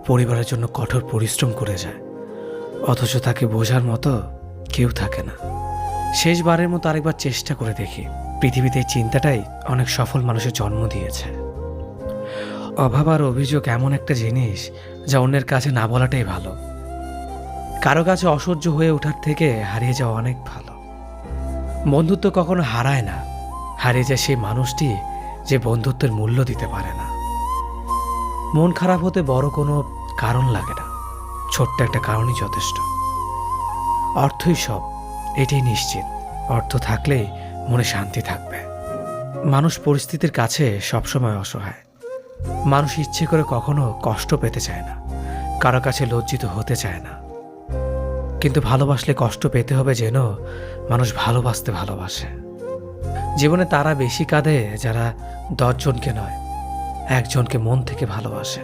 পরিবারের জন্য কঠোর পরিশ্রম করে যায়, অথচ তাকে বোঝার মতো কেউ থাকে না। শেষবারের মতো আরেকবার চেষ্টা করে দেখি। পৃথিবীতে এই চিন্তাটাই অনেক সফল মানুষের জন্ম দিয়েছে। অভাব আর অভিযোগ এমন একটা জিনিস যা অন্যের কাছে না বলাটাই ভালো। কারো কাছে অসহ্য হয়ে ওঠার থেকে হারিয়ে যাওয়া অনেক ভালো। বন্ধুত্ব কখনো হারায় না, হারিয়ে যায় সেই মানুষটি যে বন্ধুত্বের মূল্য দিতে পারে না। মন খারাপ হতে বড় কোনো কারণ লাগে না, ছোট্ট একটা কারণই যথেষ্ট। অর্থই সব, এটাই নিশ্চিত। অর্থ থাকলেই মনে শান্তি থাকবে। মানুষ পরিস্থিতির কাছে সবসময় অসহায়। মানুষ ইচ্ছে করে কখনো কষ্ট পেতে চায় না, কারো কাছে লজ্জিত হতে চায় না। কিন্তু ভালোবাসলে কষ্ট পেতে হবে যেন মানুষ ভালোবাসতে ভালোবাসে। জীবনে তারা বেশি কাঁদে যারা 10 জনকে নয়, একজনকে মন থেকে ভালোবাসে।